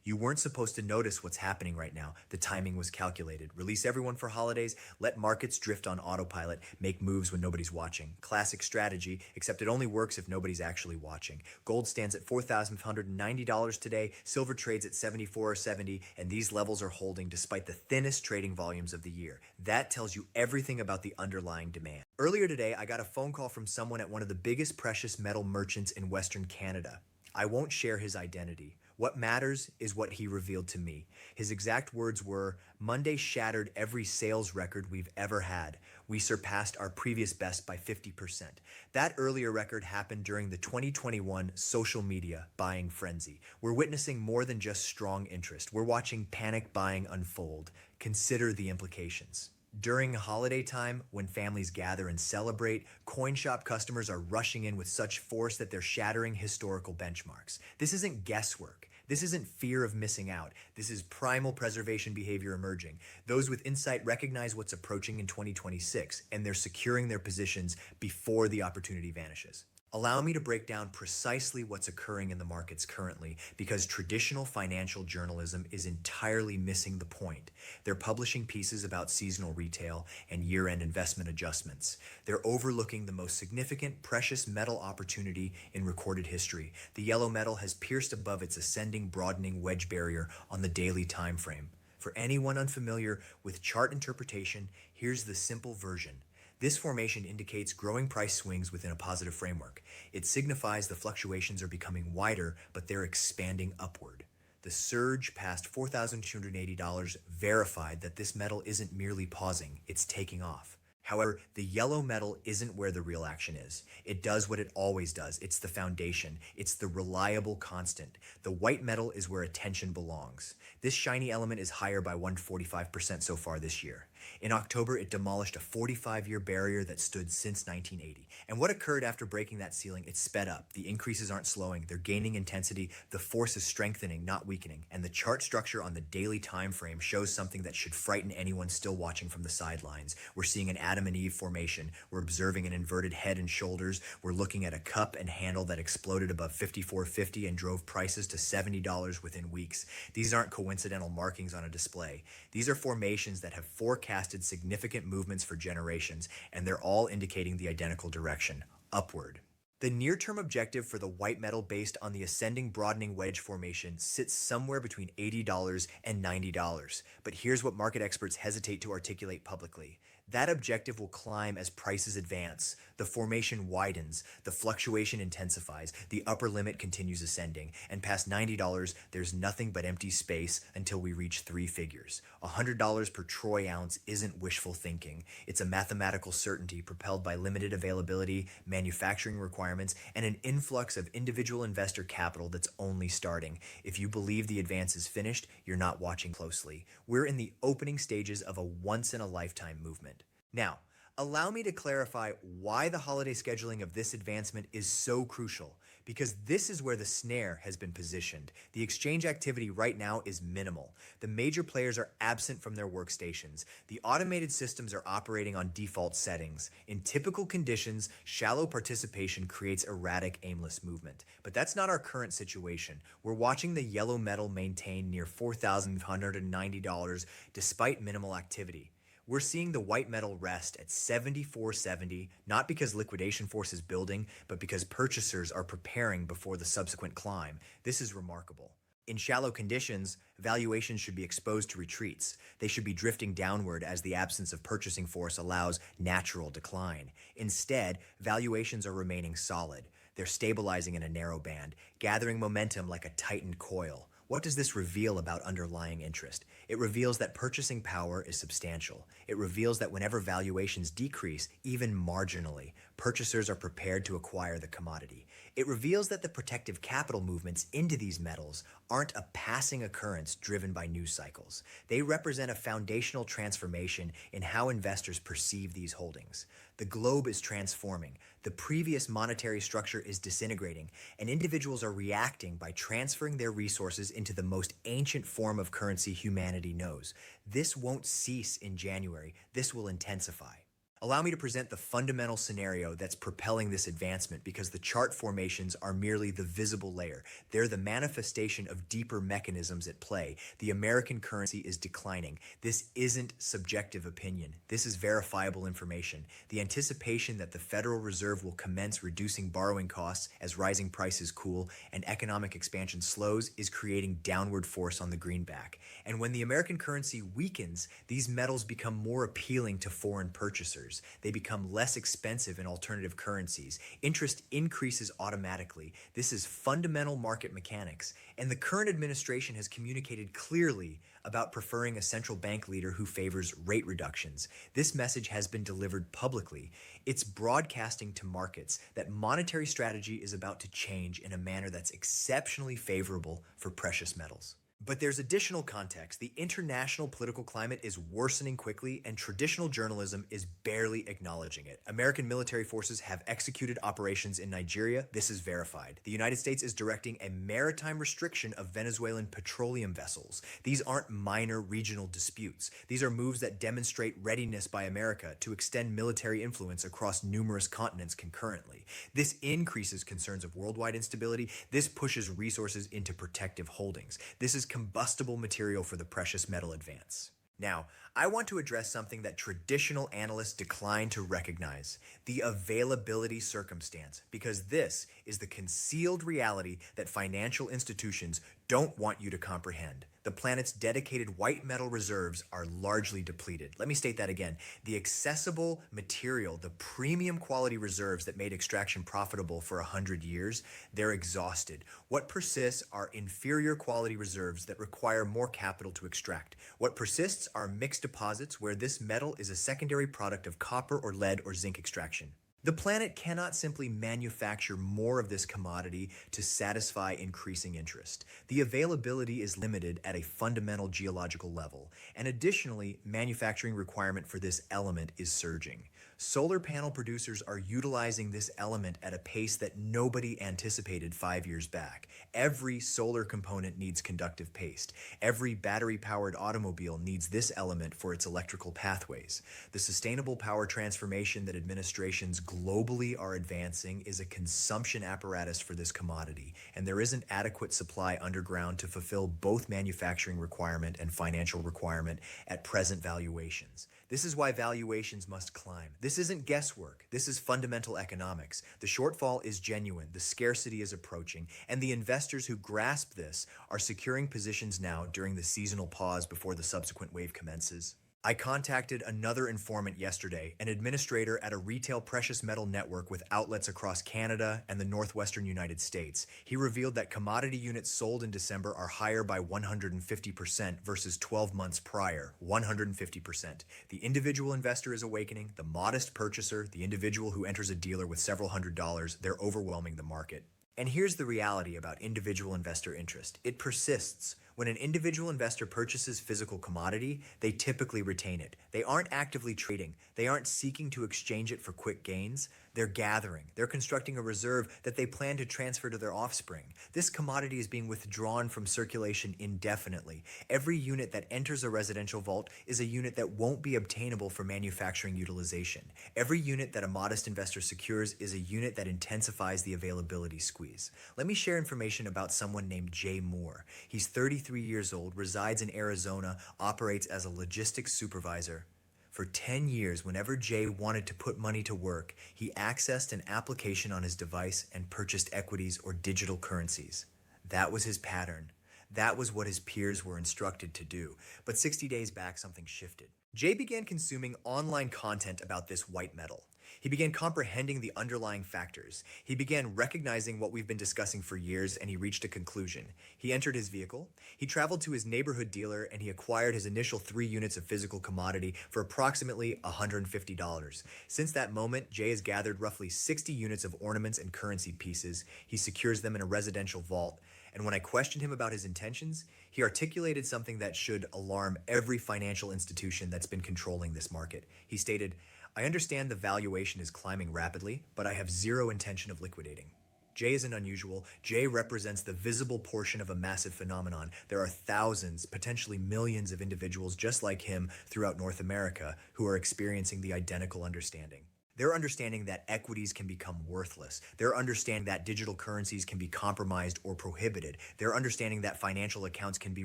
You weren't supposed to notice what's happening right now. The timing was calculated. Release everyone for holidays, let markets drift on autopilot, make moves when nobody's watching. Classic strategy, except it only works if nobody's actually watching. Gold stands at $4,590 today, silver trades at 74.70, and these levels are holding despite the thinnest trading volumes of the year. That tells you everything about the underlying demand. Earlier today, I got a phone call from someone at one of the biggest precious metal merchants in Western Canada. I won't share his identity. What matters is what he revealed to me. His exact words were, "Monday shattered every sales record we've ever had. We surpassed our previous best by 50%. That earlier record happened during the 2021 social media buying frenzy. We're witnessing more than just strong interest. We're watching panic buying unfold. Consider the implications." During holiday time, when families gather and celebrate, CoinShop customers are rushing in with such force that they're shattering historical benchmarks. This isn't guesswork. This isn't fear of missing out. This is primal preservation behavior emerging. Those with insight recognize what's approaching in 2026, and they're securing their positions before the opportunity vanishes. Allow me to break down precisely what's occurring in the markets currently, because traditional financial journalism is entirely missing the point. They're publishing pieces about seasonal retail and year-end investment adjustments. They're overlooking the most significant precious metal opportunity in recorded history. The yellow metal has pierced above its ascending, broadening wedge barrier on the daily time frame. For anyone unfamiliar with chart interpretation, here's the simple version. This formation indicates growing price swings within a positive framework. It signifies the fluctuations are becoming wider, but they're expanding upward. The surge past $4,280 verified that this metal isn't merely pausing, it's taking off. However, the yellow metal isn't where the real action is. It does what it always does. It's the foundation. It's the reliable constant. The white metal is where attention belongs. This shiny element is higher by 145% so far this year. In October, it demolished a 45-year barrier that stood since 1980. And what occurred after breaking that ceiling? It sped up. The increases aren't slowing. They're gaining intensity. The force is strengthening, not weakening. And the chart structure on the daily time frame shows something that should frighten anyone still watching from the sidelines. We're seeing an Adam and Eve formation. We're observing an inverted head and shoulders. We're looking at a cup and handle that exploded above 54.50 and drove prices to $70 within weeks. These aren't coincidental markings on a display. These are formations that have forecasted significant movements for generations, and they're all indicating the identical direction, upward. The near-term objective for the white metal based on the ascending broadening wedge formation sits somewhere between $80 and $90. But here's what market experts hesitate to articulate publicly. That objective will climb as prices advance. The formation widens, the fluctuation intensifies, the upper limit continues ascending, and past $90, there's nothing but empty space until we reach three figures. $100 per troy ounce isn't wishful thinking. It's a mathematical certainty propelled by limited availability, manufacturing requirements, and an influx of individual investor capital that's only starting. If you believe the advance is finished, you're not watching closely. We're in the opening stages of a once-in-a-lifetime movement. Now, allow me to clarify why the holiday scheduling of this advancement is so crucial, because this is where the snare has been positioned. The exchange activity right now is minimal. The major players are absent from their workstations. The automated systems are operating on default settings. In typical conditions, shallow participation creates erratic, aimless movement. But that's not our current situation. We're watching the yellow metal maintain near $4,190 despite minimal activity. We're seeing the white metal rest at 74.70, not because liquidation force is building, but because purchasers are preparing before the subsequent climb. This is remarkable. In shallow conditions, valuations should be exposed to retreats. They should be drifting downward as the absence of purchasing force allows natural decline. Instead, valuations are remaining solid. They're stabilizing in a narrow band, gathering momentum like a tightened coil. What does this reveal about underlying interest? It reveals that purchasing power is substantial. It reveals that whenever valuations decrease, even marginally, purchasers are prepared to acquire the commodity. It reveals that the protective capital movements into these metals aren't a passing occurrence driven by news cycles. They represent a foundational transformation in how investors perceive these holdings. The globe is transforming. The previous monetary structure is disintegrating, and individuals are reacting by transferring their resources into the most ancient form of currency humanity knows. This won't cease in January. This will intensify. Allow me to present the fundamental scenario that's propelling this advancement because the chart formations are merely the visible layer. They're the manifestation of deeper mechanisms at play. The American currency is declining. This isn't subjective opinion. This is verifiable information. The anticipation that the Federal Reserve will commence reducing borrowing costs as rising prices cool and economic expansion slows is creating downward force on the greenback. And when the American currency weakens, these metals become more appealing to foreign purchasers. They become less expensive in alternative currencies. Interest increases automatically. This is fundamental market mechanics. And the current administration has communicated clearly about preferring a central bank leader who favors rate reductions. This message has been delivered publicly. It's broadcasting to markets that monetary strategy is about to change in a manner that's exceptionally favorable for precious metals. But there's additional context. The international political climate is worsening quickly, and traditional journalism is barely acknowledging it. American military forces have executed operations in Nigeria. This is verified. The United States is directing a maritime restriction of Venezuelan petroleum vessels. These aren't minor regional disputes. These are moves that demonstrate readiness by America to extend military influence across numerous continents concurrently. This increases concerns of worldwide instability. This pushes resources into protective holdings. This is combustible material for the precious metal advance. Now, I want to address something that traditional analysts decline to recognize: the availability circumstance, because this is the concealed reality that financial institutions don't want you to comprehend. The planet's dedicated white metal reserves are largely depleted. Let me state that again. The accessible material, the premium quality reserves that made extraction profitable for 100 years, they're exhausted. What persists are inferior quality reserves that require more capital to extract. What persists are mixed deposits where this metal is a secondary product of copper or lead or zinc extraction. The planet cannot simply manufacture more of this commodity to satisfy increasing interest. The availability is limited at a fundamental geological level, and additionally, manufacturing requirement for this element is surging. Solar panel producers are utilizing this element at a pace that nobody anticipated 5 years back. Every solar component needs conductive paste. Every battery-powered automobile needs this element for its electrical pathways. The sustainable power transformation that administrations globally are advancing is a consumption apparatus for this commodity, and there isn't adequate supply underground to fulfill both manufacturing requirement and financial requirement at present valuations. This is why valuations must climb. This isn't guesswork. This is fundamental economics. The shortfall is genuine, the scarcity is approaching, and the investors who grasp this are securing positions now during the seasonal pause before the subsequent wave commences. I contacted another informant yesterday, an administrator at a retail precious metal network with outlets across Canada and the northwestern United States. He revealed that commodity units sold in December are higher by 150% versus 12 months prior. 150%. The individual investor is awakening. The modest purchaser, the individual who enters a dealer with several $100s, they're overwhelming the market. And here's the reality about individual investor interest. It persists. When an individual investor purchases physical commodity, they typically retain it. They aren't actively trading. They aren't seeking to exchange it for quick gains. They're gathering. They're constructing a reserve that they plan to transfer to their offspring. This commodity is being withdrawn from circulation indefinitely. Every unit that enters a residential vault is a unit that won't be obtainable for manufacturing utilization. Every unit that a modest investor secures is a unit that intensifies the availability squeeze. Let me share information about someone named Jay Moore. He's 33 years old, resides in Arizona, operates as a logistics supervisor. For 10 years, whenever Jay wanted to put money to work, he accessed an application on his device and purchased equities or digital currencies. That was his pattern. That was what his peers were instructed to do. But 60 days back, something shifted. Jay began consuming online content about this white metal. He began comprehending the underlying factors. He began recognizing what we've been discussing for years, and he reached a conclusion. He entered his vehicle, he traveled to his neighborhood dealer, and he acquired his initial 3 units of physical commodity for approximately $150. Since that moment, Jay has gathered roughly 60 units of ornaments and currency pieces. He secures them in a residential vault. And when I questioned him about his intentions, he articulated something that should alarm every financial institution that's been controlling this market. He stated, "I understand the valuation is climbing rapidly, but I have zero intention of liquidating." J isn't unusual. J represents the visible portion of a massive phenomenon. There are thousands, potentially millions of individuals just like him throughout North America who are experiencing the identical understanding. They're understanding that equities can become worthless. They're understanding that digital currencies can be compromised or prohibited. They're understanding that financial accounts can be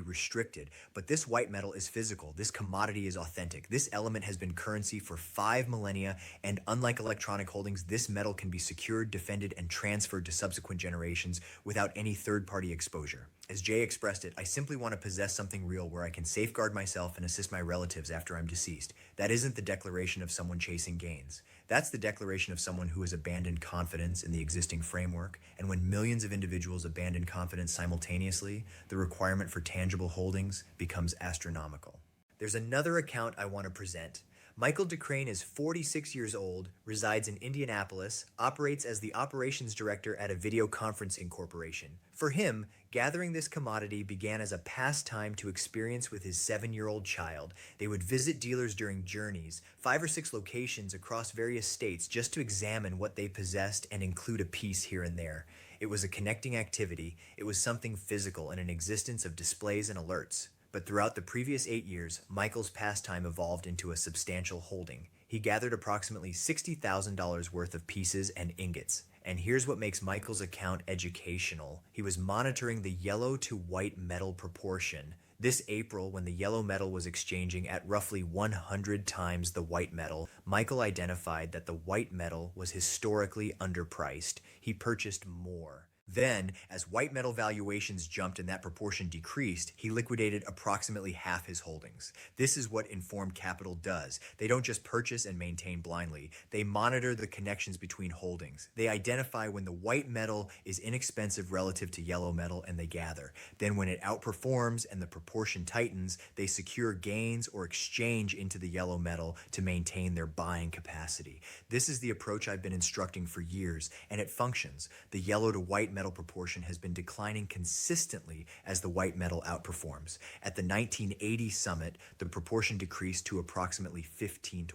restricted. But this white metal is physical. This commodity is authentic. This element has been currency for 5 millennia, and unlike electronic holdings, this metal can be secured, defended, and transferred to subsequent generations without any third-party exposure. As Jay expressed it, I simply want to possess something real where I can safeguard myself and assist my relatives after I'm deceased. That isn't the declaration of someone chasing gains. That's the declaration of someone who has abandoned confidence in the existing framework, and when millions of individuals abandon confidence simultaneously, the requirement for tangible holdings becomes astronomical. There's another account I want to present. Michael DeCrane is 46 years old, resides in Indianapolis, operates as the operations director at a video conferencing corporation. For him, gathering this commodity began as a pastime to experience with his 7-year-old child. They would visit dealers during journeys, 5 or 6 locations across various states, just to examine what they possessed and include a piece here and there. It was a connecting activity. It was something physical and an existence of displays and alerts. But throughout the previous 8 years, Michael's pastime evolved into a substantial holding. He gathered approximately $60,000 worth of pieces and ingots. And here's what makes Michael's account educational. He was monitoring the yellow to white metal proportion. This April, when the yellow metal was exchanging at roughly 100 times the white metal, Michael identified that the white metal was historically underpriced. He purchased more. Then, as white metal valuations jumped and that proportion decreased, he liquidated approximately half his holdings. This is what informed capital does. They don't just purchase and maintain blindly. They monitor the connections between holdings. They identify when the white metal is inexpensive relative to yellow metal and they gather. Then when it outperforms and the proportion tightens, they secure gains or exchange into the yellow metal to maintain their buying capacity. This is the approach I've been instructing for years, and it functions. The yellow to white metal proportion has been declining consistently as the white metal outperforms. At the 1980 summit, the proportion decreased to approximately 15-1.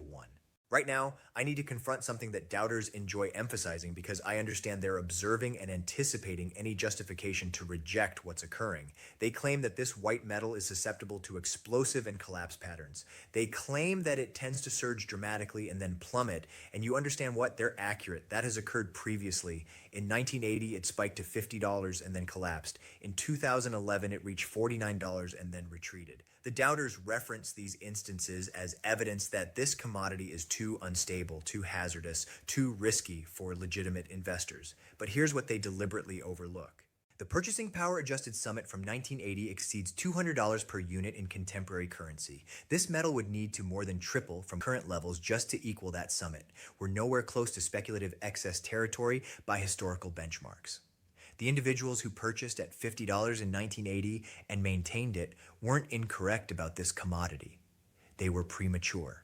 Right now, I need to confront something that doubters enjoy emphasizing because I understand they're observing and anticipating any justification to reject what's occurring. They claim that this white metal is susceptible to explosive and collapse patterns. They claim that it tends to surge dramatically and then plummet, and you understand what? They're accurate. That has occurred previously. In 1980, it spiked to $50 and then collapsed. In 2011, it reached $49 and then retreated. The doubters reference these instances as evidence that this commodity is too unstable, too hazardous, too risky for legitimate investors. But here's what they deliberately overlook. The purchasing power adjusted summit from 1980 exceeds $200 per unit in contemporary currency. This metal would need to more than triple from current levels just to equal that summit. We're nowhere close to speculative excess territory by historical benchmarks. The individuals who purchased at $50 in 1980 and maintained it weren't incorrect about this commodity. They were premature.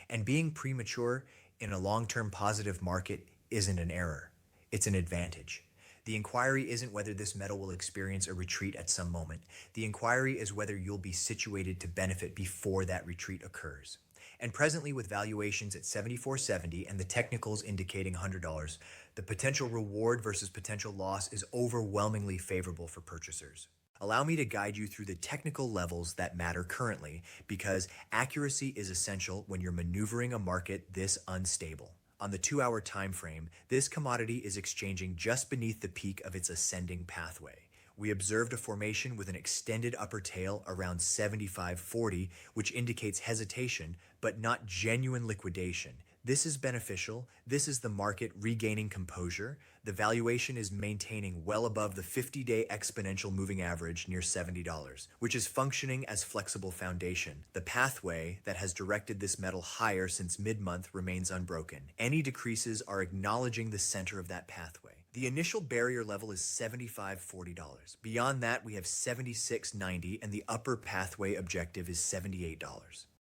And being premature in a long-term positive market isn't an error. It's an advantage. The inquiry isn't whether this metal will experience a retreat at some moment. The inquiry is whether you'll be situated to benefit before that retreat occurs. And presently, with valuations at $74.70 and the technicals indicating $100, the potential reward versus potential loss is overwhelmingly favorable for purchasers. Allow me to guide you through the technical levels that matter currently, because accuracy is essential when you're maneuvering a market this unstable. On the 2-hour time frame, this commodity is exchanging just beneath the peak of its ascending pathway. We observed a formation with an extended upper tail around 75.40, which indicates hesitation, but not genuine liquidation. This is beneficial. This is the market regaining composure. The valuation is maintaining well above the 50-day exponential moving average near $70, which is functioning as flexible foundation. The pathway that has directed this metal higher since mid-month remains unbroken. Any decreases are acknowledging the center of that pathway. The initial barrier level is $75.40. Beyond that, we have $76.90, and the upper pathway objective is $78.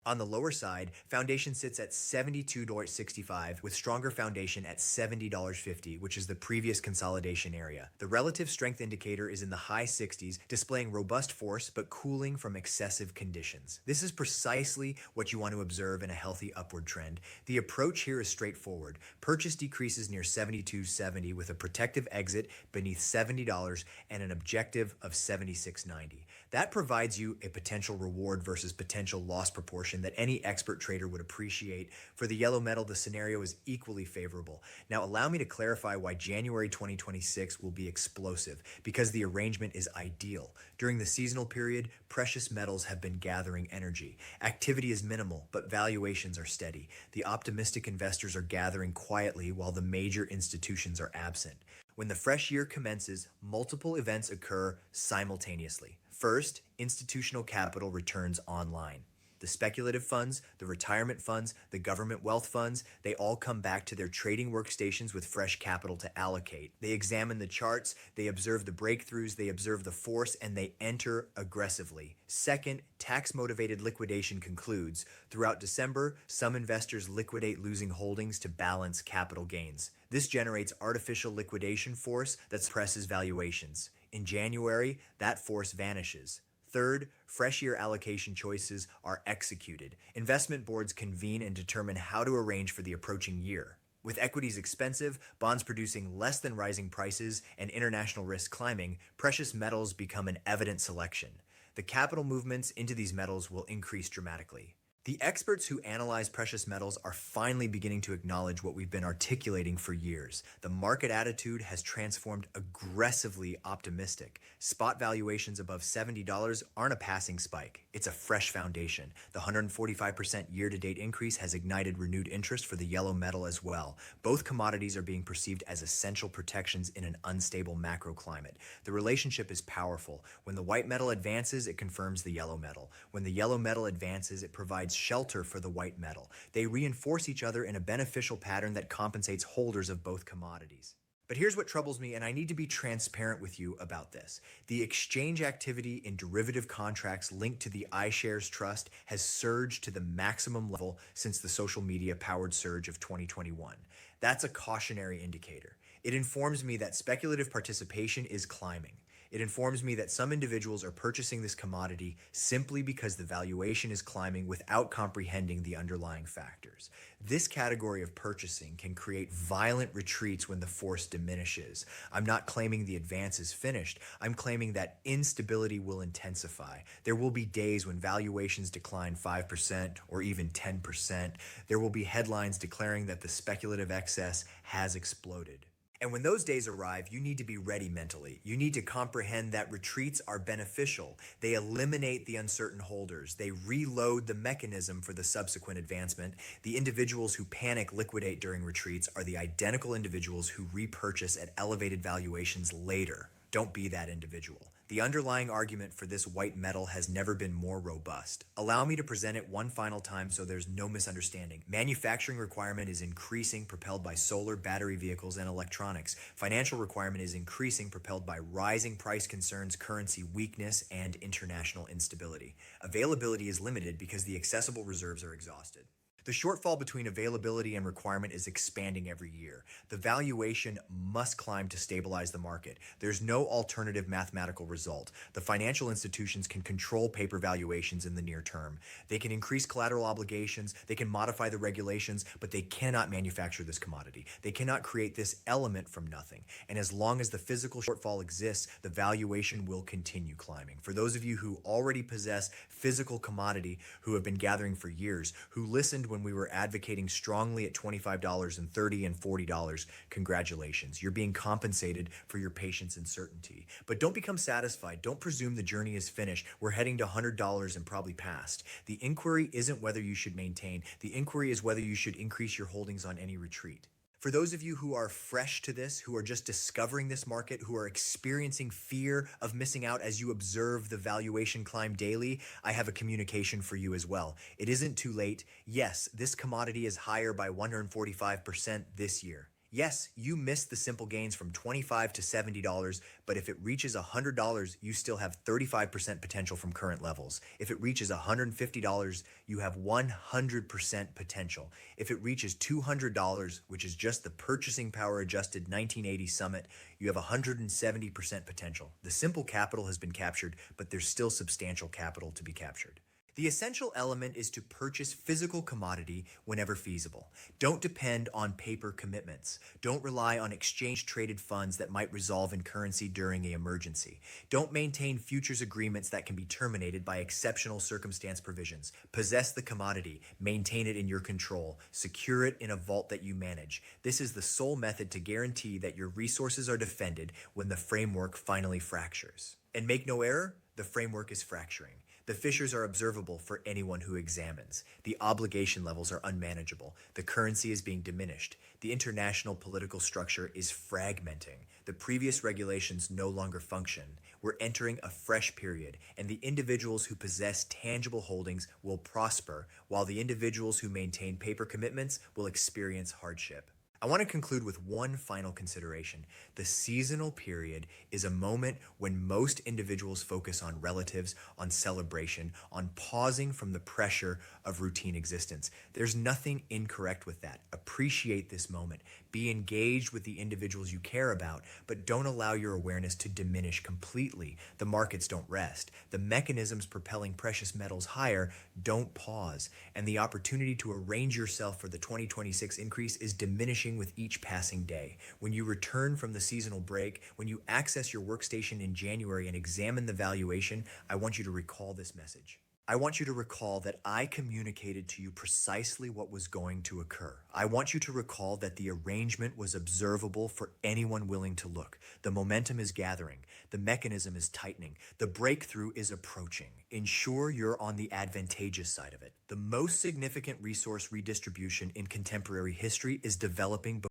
On the lower side, foundation sits at $72.65 with stronger foundation at $70.50, which is the previous consolidation area. The relative strength indicator is in the high 60s, displaying robust force but cooling from excessive conditions. This is precisely what you want to observe in a healthy upward trend. The approach here is straightforward. Purchase decreases near $72.70 with a protective exit beneath $70 and an objective of $76.90. That provides you a potential reward versus potential loss proportion that any expert trader would appreciate. For the yellow metal, the scenario is equally favorable. Now, allow me to clarify why January 2026 will be explosive, because the arrangement is ideal. During the seasonal period, precious metals have been gathering energy. Activity is minimal, but valuations are steady. The optimistic investors are gathering quietly while the major institutions are absent. When the fresh year commences, multiple events occur simultaneously. First, institutional capital returns online. The speculative funds, the retirement funds, the government wealth funds, they all come back to their trading workstations with fresh capital to allocate. They examine the charts, they observe the breakthroughs, they observe the force, and they enter aggressively. Second, tax-motivated liquidation concludes. Throughout December, some investors liquidate losing holdings to balance capital gains. This generates artificial liquidation force that suppresses valuations. In January, that force vanishes. Third, fresh year allocation choices are executed. Investment boards convene and determine how to arrange for the approaching year. With equities expensive, bonds producing less than rising prices, and international risk climbing, precious metals become an evident selection. The capital movements into these metals will increase dramatically. The experts who analyze precious metals are finally beginning to acknowledge what we've been articulating for years. The market attitude has transformed aggressively optimistic. Spot valuations above $70 aren't a passing spike, it's a fresh foundation. The 145% year-to-date increase has ignited renewed interest for the yellow metal as well. Both commodities are being perceived as essential protections in an unstable macro climate. The relationship is powerful. When the white metal advances, it confirms the yellow metal. When the yellow metal advances, it provides shelter for the white metal. They reinforce each other in a beneficial pattern that compensates holders of both commodities. But here's what troubles me, and I need to be transparent with you about this. The exchange activity in derivative contracts linked to the iShares Trust has surged to the maximum level since the social media powered surge of 2021. That's a cautionary indicator. It informs me that speculative participation is climbing. It informs me that some individuals are purchasing this commodity simply because the valuation is climbing without comprehending the underlying factors. This category of purchasing can create violent retreats when the force diminishes. I'm not claiming the advance is finished. I'm claiming that instability will intensify. There will be days when valuations decline 5% or even 10%. There will be headlines declaring that the speculative excess has exploded. And when those days arrive, you need to be ready mentally. You need to comprehend that retreats are beneficial. They eliminate the uncertain holders. They reload the mechanism for the subsequent advancement. The individuals who panic liquidate during retreats are the identical individuals who repurchase at elevated valuations later. Don't be that individual. The underlying argument for this white metal has never been more robust. Allow me to present it one final time so there's no misunderstanding. Manufacturing requirement is increasing, propelled by solar, battery vehicles, and electronics. Financial requirement is increasing, propelled by rising price concerns, currency weakness, and international instability. Availability is limited because the accessible reserves are exhausted. The shortfall between availability and requirement is expanding every year. The valuation must climb to stabilize the market. There's no alternative mathematical result. The financial institutions can control paper valuations in the near term. They can increase collateral obligations, they can modify the regulations, but they cannot manufacture this commodity. They cannot create this element from nothing. And as long as the physical shortfall exists, the valuation will continue climbing. For those of you who already possess physical commodity, who have been gathering for years, who listened when we were advocating strongly at $25 and $30 and $40, congratulations. You're being compensated for your patience and certainty. But don't become satisfied. Don't presume the journey is finished. We're heading to $100 and probably past. The inquiry isn't whether you should maintain. The inquiry is whether you should increase your holdings on any retreat. For those of you who are fresh to this, who are just discovering this market, who are experiencing fear of missing out as you observe the valuation climb daily, I have a communication for you as well. It isn't too late. Yes, this commodity is higher by 145% this year. Yes, you missed the simple gains from $25 to $70, but if it reaches $100, you still have 35% potential from current levels. If it reaches $150, you have 100% potential. If it reaches $200, which is just the purchasing power adjusted 1980 summit, you have 170% potential. The simple capital has been captured, but there's still substantial capital to be captured. The essential element is to purchase physical commodity whenever feasible. Don't depend on paper commitments. Don't rely on exchange traded funds that might resolve in currency during an emergency. Don't maintain futures agreements that can be terminated by exceptional circumstance provisions. Possess the commodity, maintain it in your control, secure it in a vault that you manage. This is the sole method to guarantee that your resources are defended when the framework finally fractures. And make no error, the framework is fracturing. The fissures are observable for anyone who examines. The obligation levels are unmanageable. The currency is being diminished. The international political structure is fragmenting. The previous regulations no longer function. We're entering a fresh period, and the individuals who possess tangible holdings will prosper, while the individuals who maintain paper commitments will experience hardship. I want to conclude with one final consideration. The seasonal period is a moment when most individuals focus on relatives, on celebration, on pausing from the pressure of routine existence. There's nothing incorrect with that. Appreciate this moment. Be engaged with the individuals you care about, but don't allow your awareness to diminish completely. The markets don't rest. The mechanisms propelling precious metals higher don't pause. And the opportunity to arrange yourself for the 2026 increase is diminishing with each passing day. When you return from the seasonal break, when you access your workstation in January and examine the valuation, I want you to recall this message. I want you to recall that I communicated to you precisely what was going to occur. I want you to recall that the arrangement was observable for anyone willing to look. The momentum is gathering. The mechanism is tightening. The breakthrough is approaching. Ensure you're on the advantageous side of it. The most significant resource redistribution in contemporary history is developing